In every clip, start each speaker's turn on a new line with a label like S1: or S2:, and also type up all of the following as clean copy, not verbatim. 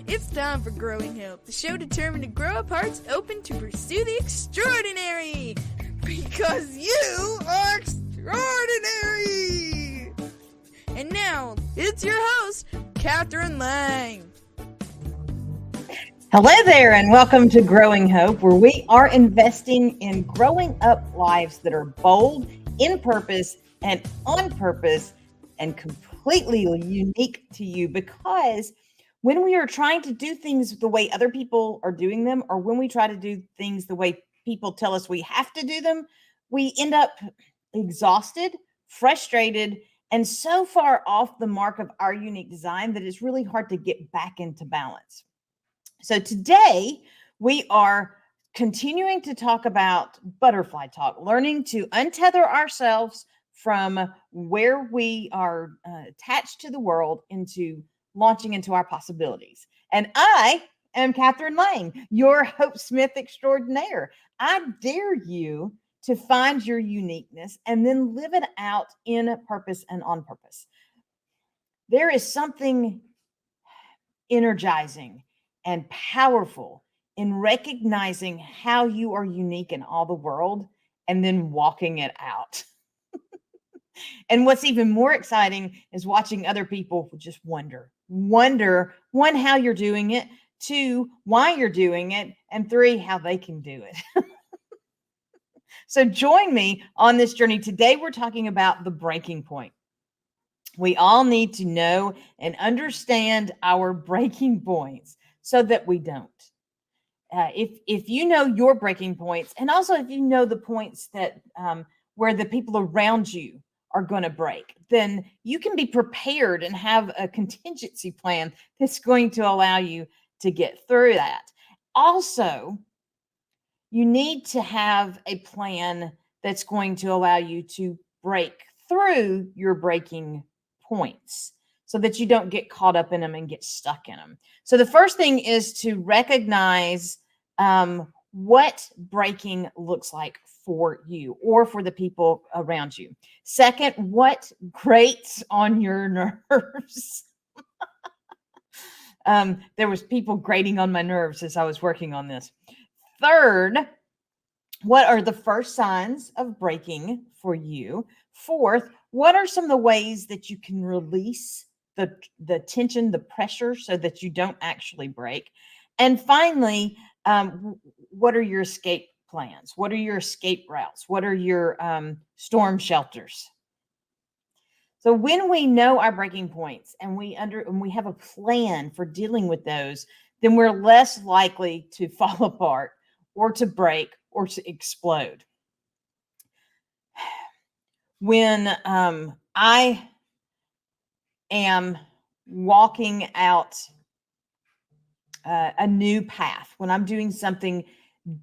S1: It's time for Growing Hope, the show determined to grow up hearts open to pursue the extraordinary. Because you are extraordinary! And now, it's your host, Catherine Lang.
S2: Hello there, and welcome to Growing Hope, where we are investing in growing up lives that are bold, in purpose, and on purpose, and completely unique to you. Because when we are trying to do things the way other people are doing them, or when we try to do things the way people tell us we have to do them, we end up exhausted, frustrated, and so far off the mark of our unique design that it's really hard to get back into balance. So today we are continuing to talk about butterfly talk, learning to untether ourselves from where we are attached to the world into launching into our possibilities. And I am Catherine Lang, your Hope Smith extraordinaire. I dare you to find your uniqueness and then live it out in purpose and on purpose. There is something energizing and powerful in recognizing how you are unique in all the world and then walking it out. And what's even more exciting is watching other people just wonder, one, how you're doing it, two, why you're doing it, and three, how they can do it. So join me on this journey. Today, we're talking about the breaking point. We all need to know and understand our breaking points so that we don't. If you know your breaking points, and also if you know the points that where the people around you are going to break, then you can be prepared and have a contingency plan that's going to allow you to get through that. Also, you need to have a plan that's going to allow you to break through your breaking points so that you don't get caught up in them and get stuck in them. So the first thing is to recognize what breaking looks like for you or for the people around you. Second, what grates on your nerves. There was people grating on my nerves as I was working on this. Third, what are the first signs of breaking for you? Fourth, what are some of the ways that you can release the tension, the pressure, so that you don't actually break? And finally, what are your escape plans? What are your escape routes? What are your storm shelters? So when we know our breaking points and we have a plan for dealing with those, then we're less likely to fall apart or to break or to explode. When I am walking out a new path, when I'm doing something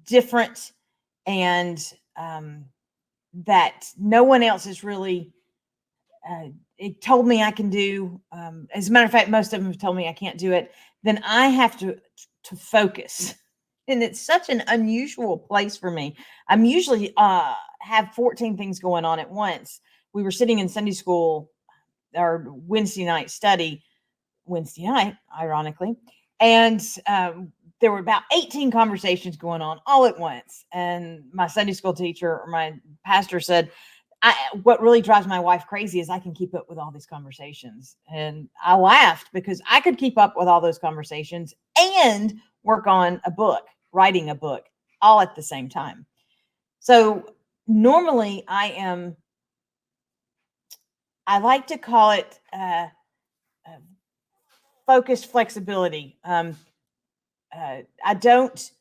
S2: different and that no one else is really it told me I can do. As a matter of fact, most of them have told me I can't do it. Then I have to focus. And it's such an unusual place for me. I'm usually have 14 things going on at once. We were sitting in Sunday school, our Wednesday night study, Wednesday night, ironically, and there were about 18 conversations going on all at once. And my Sunday school teacher or my pastor said, what really drives my wife crazy is I can keep up with all these conversations. And I laughed because I could keep up with all those conversations and work on a book, writing a book, all at the same time. So normally I like to call it focused flexibility. I don't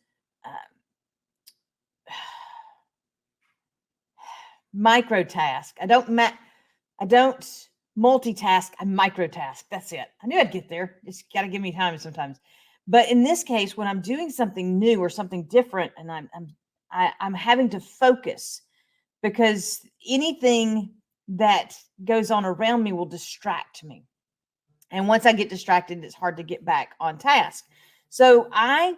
S2: microtask. I don't multitask. I microtask. That's it. I knew I'd get there. Just got to give me time sometimes. But in this case, when I'm doing something new or something different, and I'm having to focus, because anything that goes on around me will distract me. And once I get distracted, it's hard to get back on task. So I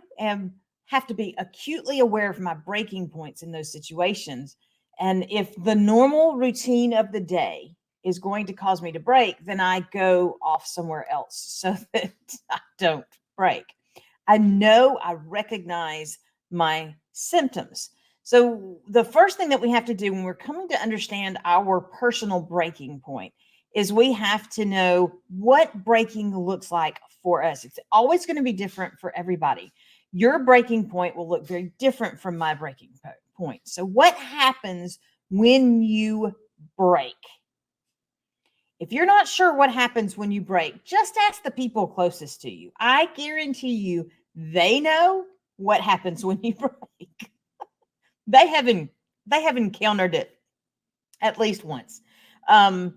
S2: have to be acutely aware of my breaking points in those situations. And if the normal routine of the day is going to cause me to break, then I go off somewhere else so that I don't break. I know I recognize my symptoms. So, the first thing that we have to do when we're coming to understand our personal breaking point is we have to know what breaking looks like for us. It's always going to be different for everybody. Your breaking point will look very different from my breaking point. So, what happens when you break? If you're not sure what happens when you break, just ask the people closest to you. I guarantee you they know what happens when you break. They haven't encountered it at least once. Um,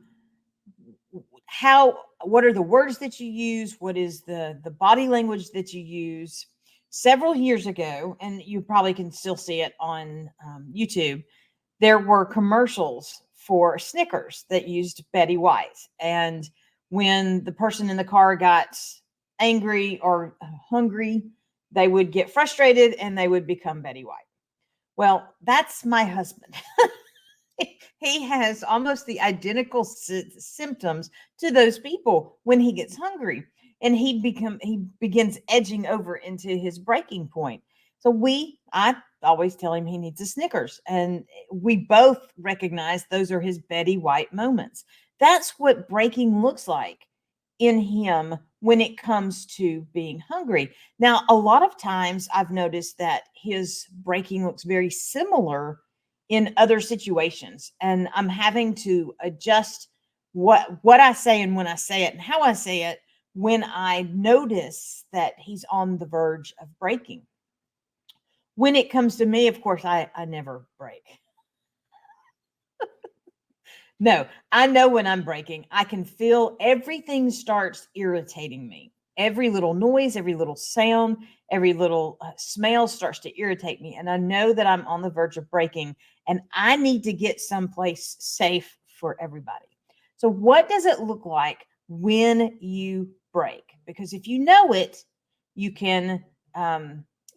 S2: what are the words that you use? What is the body language that you use? Several years ago, and you probably can still see it on YouTube, there were commercials for Snickers that used Betty White. And when the person in the car got angry or hungry, they would get frustrated and they would become Betty White. Well, that's my husband. He has almost the identical symptoms to those people when he gets hungry, and he begins edging over into his breaking point. So I always tell him he needs a Snickers, and we both recognize those are his Betty White moments. That's what breaking looks like in him when it comes to being hungry. Now, a lot of times I've noticed that his breaking looks very similar in other situations, and I'm having to adjust what I say and when I say it and how I say it when I notice that he's on the verge of breaking. When it comes to me, of course, I never break. No, I know when I'm breaking. I can feel everything starts irritating me. Every little noise, every little sound, every little smell starts to irritate me. And I know that I'm on the verge of breaking and I need to get someplace safe for everybody. So, what does it look like when you break? Because if you know it, you can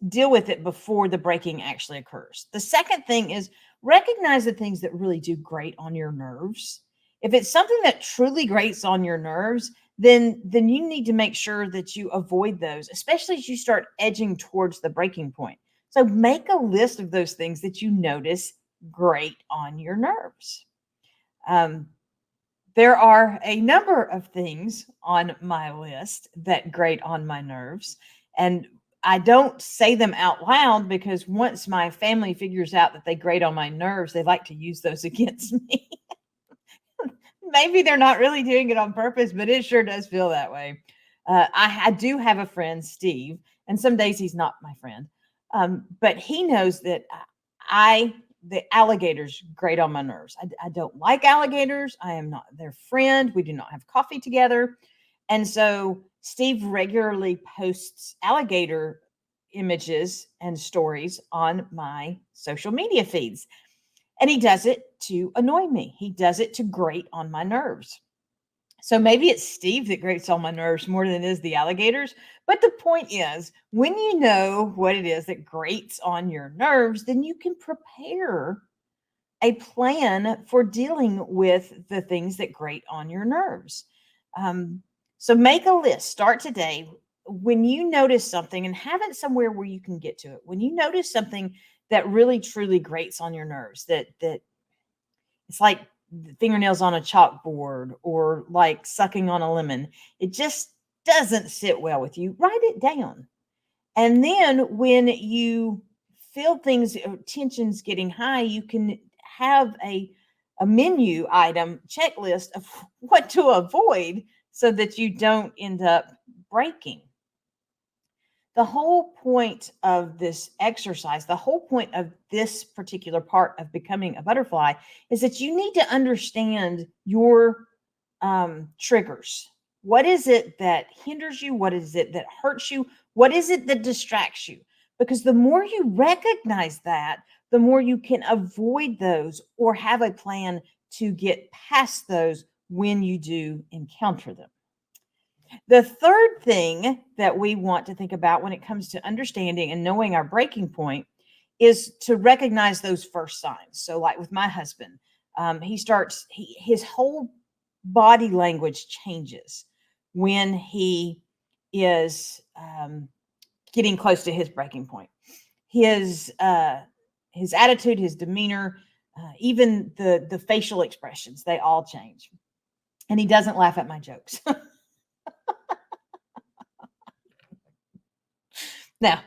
S2: deal with it before the breaking actually occurs. The second thing is recognize the things that really do grate on your nerves. If it's something that truly grates on your nerves, then you need to make sure that you avoid those, especially as you start edging towards the breaking point. So make a list of those things that you notice grate on your nerves. There are a number of things on my list that grate on my nerves, and I don't say them out loud because once my family figures out that they grate on my nerves, they like to use those against me. Maybe they're not really doing it on purpose, but it sure does feel that way. I do have a friend, Steve, and some days he's not my friend, but he knows that the alligators grate on my nerves. I don't like alligators. I am not their friend. We do not have coffee together. And so Steve regularly posts alligator images and stories on my social media feeds. And he does it to annoy me. He does it to grate on my nerves. So maybe it's Steve that grates on my nerves more than it is the alligators. But the point is, when you know what it is that grates on your nerves, then you can prepare a plan for dealing with the things that grate on your nerves. So make a list. Start today. When you notice something, and have it somewhere where you can get to it. When you notice something that really truly grates on your nerves, that it's like fingernails on a chalkboard or like sucking on a lemon, it just doesn't sit well with you, write it down. And then when you feel things, tensions getting high, you can have a menu item checklist of what to avoid so that you don't end up breaking. The whole point of this exercise, the whole point of this particular part of becoming a butterfly is that you need to understand your triggers. What is it that hinders you? What is it that hurts you? What is it that distracts you? Because the more you recognize that, the more you can avoid those or have a plan to get past those when you do encounter them. The third thing that we want to think about when it comes to understanding and knowing our breaking point is to recognize those first signs. So, like with my husband, his whole body language changes when he is getting close to his breaking point. His attitude, his demeanor, even the facial expressions, they all change. And he doesn't laugh at my jokes. Now,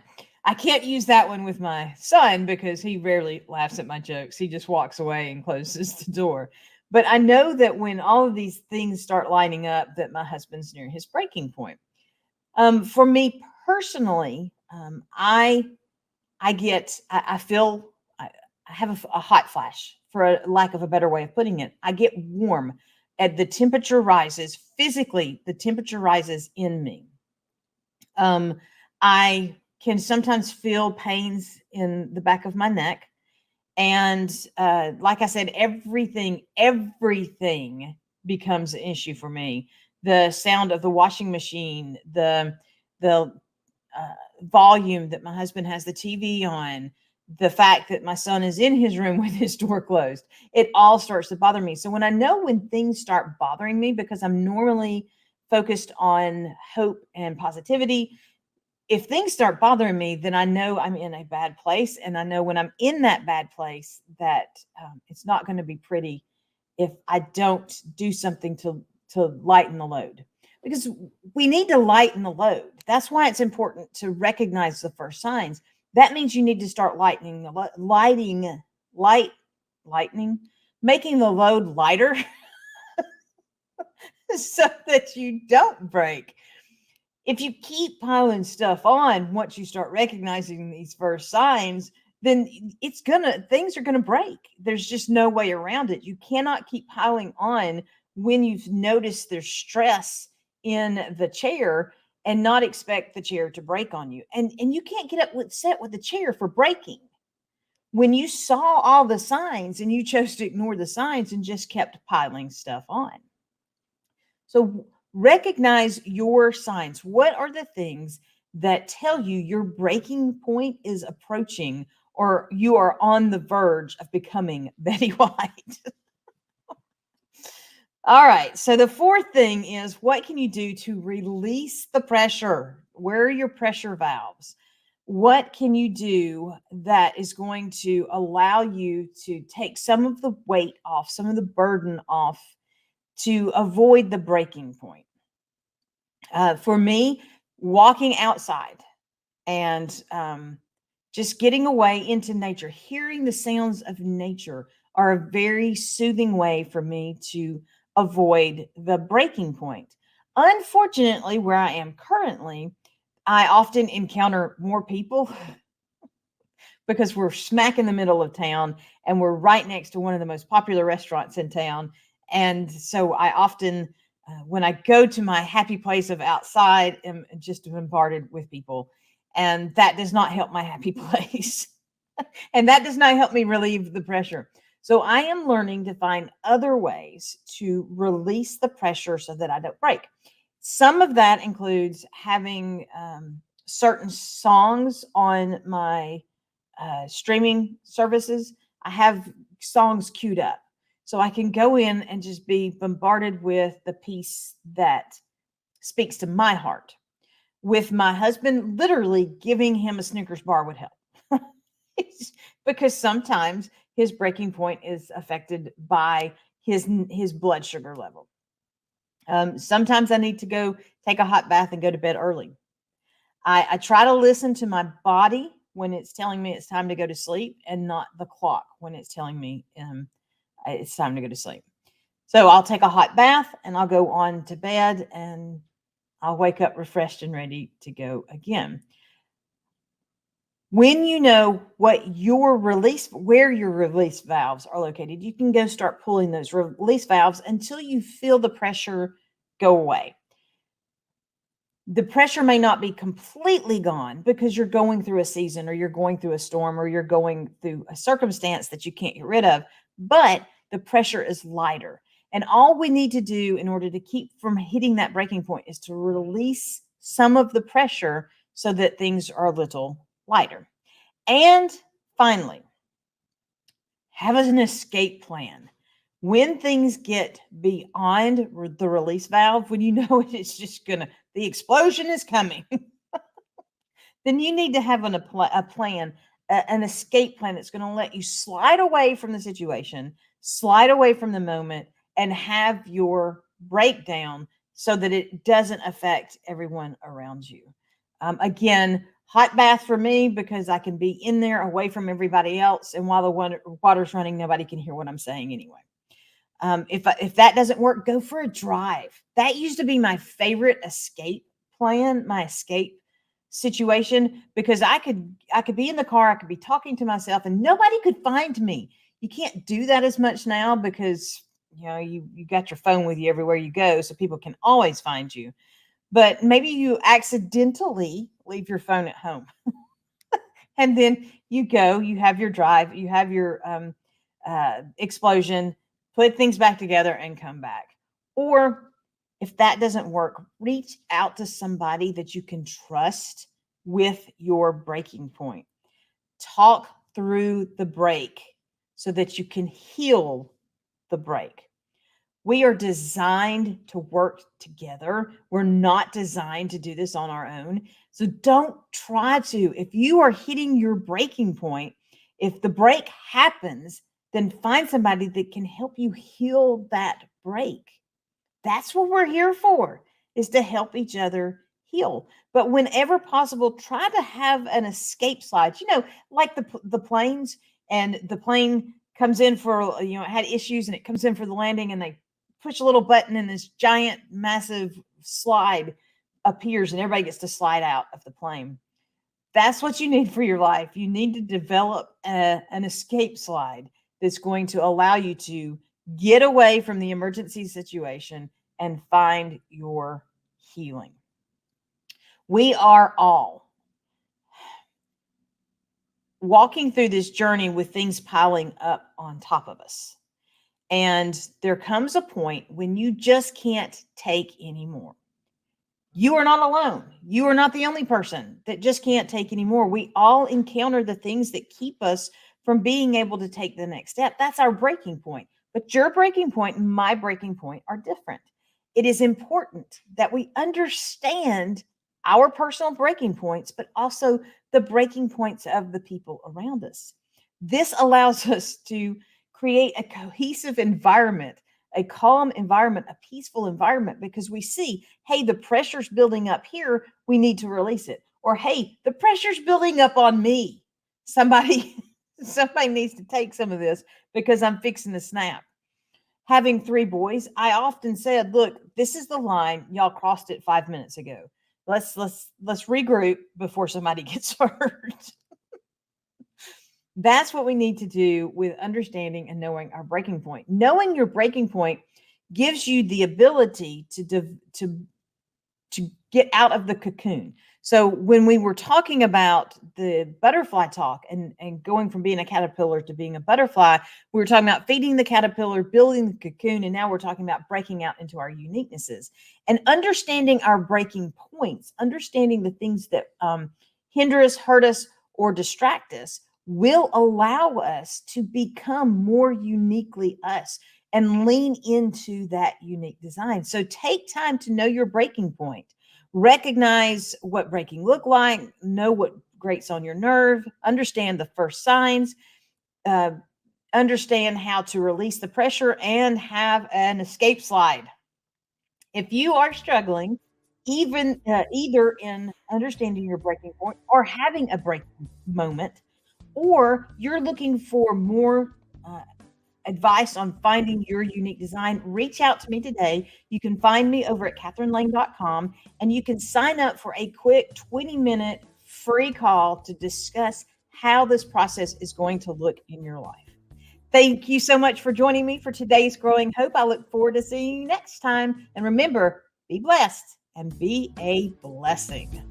S2: I can't use that one with my son because he rarely laughs at my jokes. He just walks away and closes the door. But I know that when all of these things start lining up, that my husband's near his breaking point. For me personally, I feel I have a hot flash, for a lack of a better way of putting it. I get warm, and the temperature rises physically. The temperature rises in me. I can sometimes feel pains in the back of my neck. And like I said, everything becomes an issue for me. The sound of the washing machine, the volume that my husband has the TV on, the fact that my son is in his room with his door closed, it all starts to bother me. So when I know when things start bothering me, because I'm normally focused on hope and positivity, if things start bothering me, then I know I'm in a bad place. And I know when I'm in that bad place that it's not going to be pretty if I don't do something to lighten the load. Because we need to lighten the load. That's why it's important to recognize the first signs. That means you need to start lightening, making the load lighter so that you don't break. If you keep piling stuff on, once you start recognizing these first signs, then things are gonna break. There's just no way around it. You cannot keep piling on when you've noticed there's stress in the chair and not expect the chair to break on you. And you can't get upset with the chair for breaking. When you saw all the signs and you chose to ignore the signs and just kept piling stuff on. So recognize your signs. What are the things that tell you your breaking point is approaching, or you are on the verge of becoming Betty White? All right. So the fourth thing is, what can you do to release the pressure? Where are your pressure valves? What can you do that is going to allow you to take some of the weight off, some of the burden off, to avoid the breaking point? For me, walking outside and just getting away into nature, hearing the sounds of nature are a very soothing way for me to avoid the breaking point. Unfortunately, where I am currently, I often encounter more people because we're smack in the middle of town and we're right next to one of the most popular restaurants in town. And so I often, when I go to my happy place of outside, am just bombarded with people. And that does not help my happy place. And that does not help me relieve the pressure. So I am learning to find other ways to release the pressure so that I don't break. Some of that includes having certain songs on my streaming services. I have songs queued up so I can go in and just be bombarded with the piece that speaks to my heart. With my husband, literally giving him a Snickers bar would help. Because sometimes his breaking point is affected by his blood sugar level. Sometimes I need to go take a hot bath and go to bed early. I try to listen to my body when it's telling me it's time to go to sleep, and not the clock when it's telling me it's time to go to sleep. So I'll take a hot bath and I'll go on to bed, and I'll wake up refreshed and ready to go again. When you know where your release valves are located, you can go start pulling those release valves until you feel the pressure go away. The pressure may not be completely gone because you're going through a season, or you're going through a storm, or you're going through a circumstance that you can't get rid of, but the pressure is lighter. And all we need to do in order to keep from hitting that breaking point is to release some of the pressure so that things are a little lighter. And finally, have an escape plan. When things get beyond the release valve, when you know it's just the explosion is coming, then you need to have a plan, an escape plan that's going to let you slide away from the situation, slide away from the moment, and have your breakdown so that it doesn't affect everyone around you. Again, hot bath for me because I can be in there away from everybody else. And while the water's running, nobody can hear what I'm saying anyway. If that doesn't work, go for a drive. That used to be my favorite escape plan, my escape situation, because I could be in the car, I could be talking to myself, and nobody could find me. You can't do that as much now because you got your phone with you everywhere you go, so people can always find you. But maybe you accidentally leave your phone at home. And then you have your drive, you have your explosion, put things back together and come back. Or if that doesn't work, reach out to somebody that you can trust with your breaking point. Talk through the break so that you can heal the break. We are designed to work together. We're not designed to do this on our own. So don't try to. If you are hitting your breaking point, if the break happens, then find somebody that can help you heal that break. That's what we're here for, is to help each other heal. But whenever possible, try to have an escape slide. Like the planes, and the plane comes in for, it had issues and it comes in for the landing, and they push a little button and this giant, massive slide appears and everybody gets to slide out of the plane. That's what you need for your life. You need to develop an escape slide that's going to allow you to get away from the emergency situation and find your healing. We are all walking through this journey with things piling up on top of us. And there comes a point when you just can't take anymore. You are not alone. You are not the only person that just can't take anymore. We all encounter the things that keep us from being able to take the next step. That's our breaking point. But your breaking point and my breaking point are different. It is important that we understand our personal breaking points, but also the breaking points of the people around us. This allows us to create a cohesive environment, a calm environment, a peaceful environment, because we see, hey, the pressure's building up here, we need to release it. Or, hey, the pressure's building up on me. Somebody needs to take some of this because I'm fixing to snap. Having 3 boys, I often said, look, this is the line. Y'all crossed it 5 minutes ago. Let's regroup before somebody gets hurt. That's what we need to do with understanding and knowing our breaking point. Knowing your breaking point gives you the ability to get out of the cocoon. So when we were talking about the butterfly talk and going from being a caterpillar to being a butterfly, we were talking about feeding the caterpillar, building the cocoon, and now we're talking about breaking out into our uniquenesses and understanding our breaking points, understanding the things that hinder us, hurt us, or distract us will allow us to become more uniquely us and lean into that unique design. So take time to know your breaking point. Recognize what breaking look like, know what grates on your nerve, understand the first signs, understand how to release the pressure, and have an escape slide. If you are struggling, even either in understanding your breaking point or having a breaking moment, or you're looking for more advice on finding your unique design, reach out to me today. You can find me over at catherinelang.com, and you can sign up for a quick 20-minute free call to discuss how this process is going to look in your life. Thank you so much for joining me for today's Growing Hope. I look forward to seeing you next time. And remember, be blessed and be a blessing.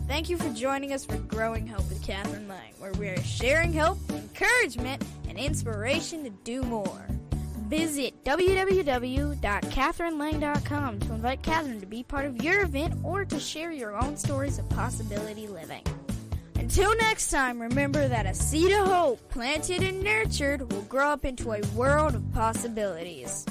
S1: Thank you for joining us for Growing Hope with Catherine Lang, where we are sharing hope, encouragement, and inspiration to do more. Visit www.catherinelang.com to invite Catherine to be part of your event or to share your own stories of possibility living. Until next time, remember that a seed of hope planted and nurtured will grow up into a world of possibilities.